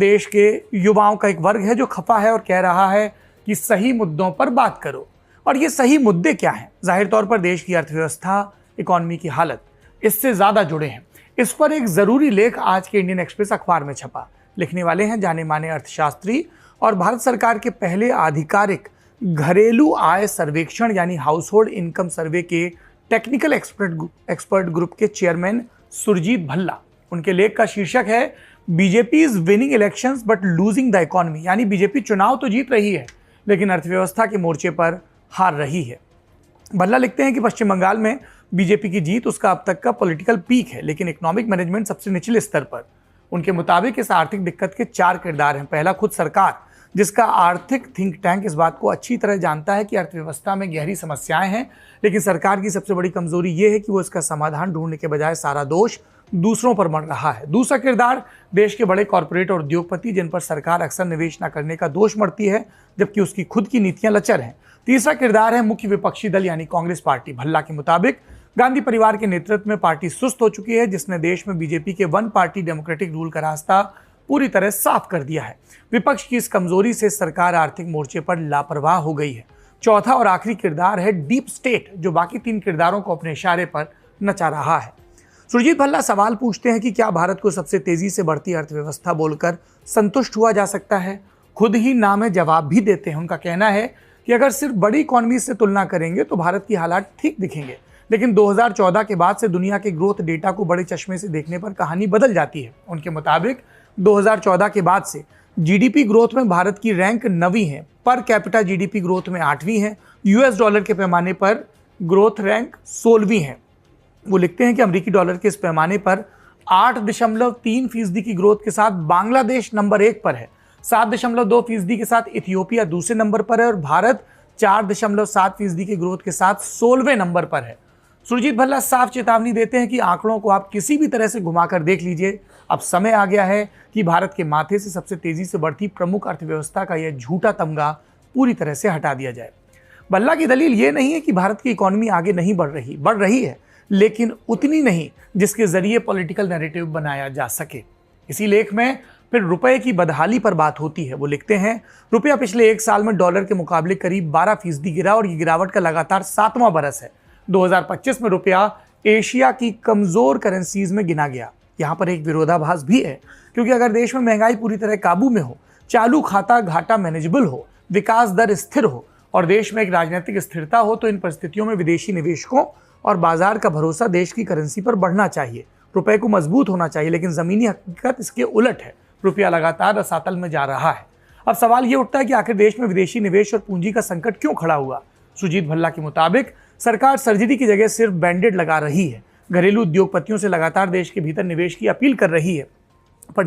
देश के युवाओं का एक वर्ग है जो खफा है और कह रहा है कि सही मुद्दों पर बात करो। और ये सही मुद्दे क्या हैं? जाहिर तौर पर देश की अर्थव्यवस्था, इकॉनमी की हालत इससे ज़्यादा जुड़े हैं। इस पर एक ज़रूरी लेख आज के इंडियन एक्सप्रेस अखबार में छपा। लिखने वाले हैं जाने माने अर्थशास्त्री और भारत सरकार के पहले आधिकारिक घरेलू आय सर्वेक्षण यानी हाउस होल्ड इनकम सर्वे के टेक्निकल एक्सपर्ट ग्रुप के चेयरमैन सुरजीत भल्ला। उनके लेख का शीर्षक है BJP is winning elections but losing the economy, यानी बीजेपी चुनाव तो जीत रही है लेकिन अर्थव्यवस्था के मोर्चे पर हार रही है। भल्ला लिखते हैं कि पश्चिम बंगाल में बीजेपी की जीत उसका अब तक का पॉलिटिकल पीक है, लेकिन इकोनॉमिक मैनेजमेंट सबसे निचले स्तर पर। उनके मुताबिक इस आर्थिक दिक्कत के 4 किरदार हैं। पहला, खुद सरकार, जिसका आर्थिक थिंक टैंक इस बात को अच्छी तरह जानता है कि अर्थव्यवस्था में गहरी समस्याएं हैं, लेकिन सरकार की सबसे बड़ी कमजोरी यह है कि वो इसका समाधान ढूंढने के बजाय सारा दोष दूसरों पर मढ़ रहा है। दूसरा किरदार, देश के बड़े कॉरपोरेट और उद्योगपति, जिन पर सरकार अक्सर निवेश न करने का दोष मढ़ती है जबकि उसकी खुद की नीतियां लचर हैं। तीसरा किरदार है मुख्य विपक्षी दल यानी कांग्रेस पार्टी। भल्ला के मुताबिक गांधी परिवार के नेतृत्व में पार्टी सुस्त हो चुकी है, जिसने देश में बीजेपी के वन पार्टी डेमोक्रेटिक रूल का रास्ता पूरी तरह साफ कर दिया है। विपक्ष की इस कमजोरी से सरकार आर्थिक मोर्चे पर लापरवाह हो गई है। चौथा और आखिरी किरदार है डीप स्टेट, जो बाकी 3 किरदारों को अपने इशारे पर नचा रहा है। सुरजीत भल्ला सवाल पूछते हैं कि क्या भारत को सबसे तेजी से बढ़ती अर्थव्यवस्था बोलकर संतुष्ट हुआ जा सकता है? खुद ही ना में जवाब भी देते हैं। उनका कहना है कि अगर सिर्फ बड़ी इकॉनमी से तुलना करेंगे तो भारत की हालात ठीक दिखेंगे, लेकिन 2014 के बाद से दुनिया के ग्रोथ डेटा को बड़े चश्मे से देखने पर कहानी बदल जाती है। उनके मुताबिक 2014 के बाद से जीडीपी ग्रोथ में भारत की रैंक 9वीं है, पर कैपिटा जीडीपी ग्रोथ में 8वीं है, यूएस डॉलर के पैमाने पर ग्रोथ रैंक 16वीं है। वो लिखते हैं कि अमेरिकी डॉलर के इस पैमाने पर 8.3% की ग्रोथ के साथ बांग्लादेश नंबर 1 पर है, 7.2% के साथ इथियोपिया दूसरे नंबर पर है और भारत 4.7% की ग्रोथ के साथ 16वें नंबर पर है। सुरजीत भल्ला साफ चेतावनी देते हैं कि आंकड़ों को आप किसी भी तरह से घुमाकर देख लीजिए, अब समय आ गया है कि भारत के माथे से सबसे तेजी से बढ़ती प्रमुख अर्थव्यवस्था का यह झूठा तमगा पूरी तरह से हटा दिया जाए। भल्ला की दलील ये नहीं है कि भारत की इकोनॉमी आगे नहीं बढ़ रही है, लेकिन उतनी नहीं जिसके जरिए पॉलिटिकल नैरेटिव बनाया जा सके। इसी लेख में फिर रुपए की बदहाली पर बात होती है। वो लिखते हैं, रुपया पिछले 1 साल में डॉलर के मुकाबले करीब 12% गिरा और ये गिरावट का लगातार 7वां बरस है। 2025 में रुपया एशिया की कमजोर करेंसीज में गिना गया। यहाँ पर एक विरोधाभास भी है, क्योंकि अगर देश में महंगाई पूरी तरह काबू में हो, चालू खाता घाटा मैनेजेबल हो, विकास दर स्थिर हो और देश में एक राजनीतिक स्थिरता हो, तो इन परिस्थितियों में विदेशी निवेशकों और बाजार का भरोसा देश की करेंसी पर बढ़ना चाहिए, रुपए को मजबूत होना चाहिए। लेकिन जमीनी हकीकत इसके उलट है, रुपया लगातार रसातल में जा रहा है। अब सवाल ये उठता है कि आखिर देश में विदेशी निवेश और पूंजी का संकट क्यों खड़ा हुआ? सुरजीत भल्ला के मुताबिक सरकार सर्जरी की जगह सिर्फ बैंडेड लगा रही है। घरेलू उद्योगपतियों से लगातार देश के भीतर निवेश की अपील कर रही है, पर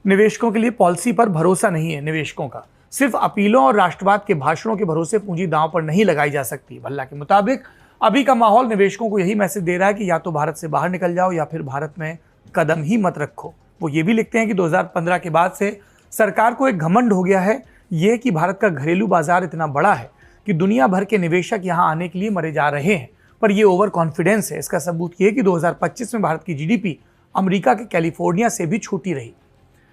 निवेशकों के लिए पॉलिसी पर भरोसा नहीं है। निवेशकों का सिर्फ अपीलों और राष्ट्रवाद के भाषणों के भरोसे पूंजी दांव पर नहीं लगाई जा सकती। भल्ला के मुताबिक अभी का माहौल निवेशकों को यही मैसेज दे रहा है कि या तो भारत से बाहर निकल जाओ या फिर भारत में कदम ही मत रखो। वो ये भी लिखते हैं कि 2015 के बाद से सरकार को एक घमंड हो गया है, ये कि भारत का घरेलू बाजार इतना बड़ा है कि दुनिया भर के निवेशक यहाँ आने के लिए मरे जा रहे हैं, पर ये ओवर कॉन्फिडेंस है। इसका सबूत ये कि 2025 में भारत की जीडीपी अमेरिका के कैलिफोर्निया से भी छोटी रही।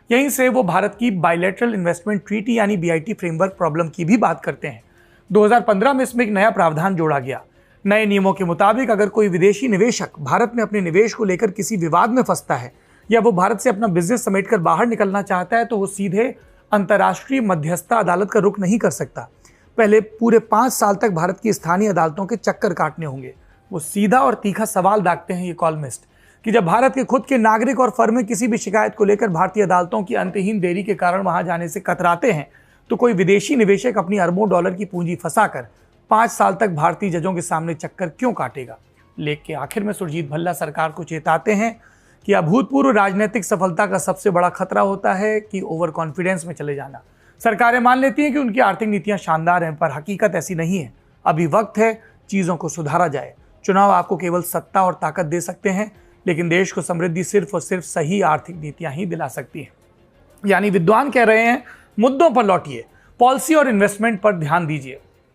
यहीं से वो भारत की बायलैटरल इन्वेस्टमेंट ट्रीटी यानी बीआईटी फ्रेमवर्क प्रॉब्लम की भी बात करते हैं। 2015 में इसमें एक नया प्रावधान जोड़ा गया। नए नियमों के मुताबिक अगर कोई विदेशी निवेशक भारत में अपने निवेश को लेकर किसी विवाद में फंसता है या वो भारत से अपना बिजनेस समेटकर बाहर निकलना चाहता है, तो वो सीधे अंतर्राष्ट्रीय मध्यस्थता अदालत का रुख नहीं कर सकता। पहले पूरे 5 साल तक भारत की स्थानीय अदालतों के चक्कर काटने होंगे। वो सीधा और तीखा सवाल दागते हैं ये कॉलमिस्ट कि जब भारत के खुद के नागरिक और फर्में किसी भी शिकायत को लेकर भारतीय अदालतों की अंतहीन देरी के कारण वहां जाने से कतराते हैं, तो कोई विदेशी निवेशक अपनी अरबों डॉलर की पूंजी फंसाकर 5 साल तक भारतीय जजों के सामने चक्कर क्यों काटेगा? लेख के आखिर में सुरजीत भल्ला सरकार को चेताते हैं कि अभूतपूर्व राजनीतिक सफलता का सबसे बड़ा खतरा होता है कि ओवर कॉन्फिडेंस में चले जाना। सरकारें मान लेती हैं कि उनकी आर्थिक नीतियां शानदार हैं, पर हकीकत ऐसी नहीं है। अभी वक्त है चीज़ों को सुधारा जाए। चुनाव आपको केवल सत्ता और ताकत दे सकते हैं, लेकिन देश को समृद्धि सिर्फ और सिर्फ सही आर्थिक नीतियां ही दिला सकती हैं। यानी विद्वान कह रहे हैं, मुद्दों पर लौटिए, पॉलिसी और इन्वेस्टमेंट पर ध्यान दीजिए।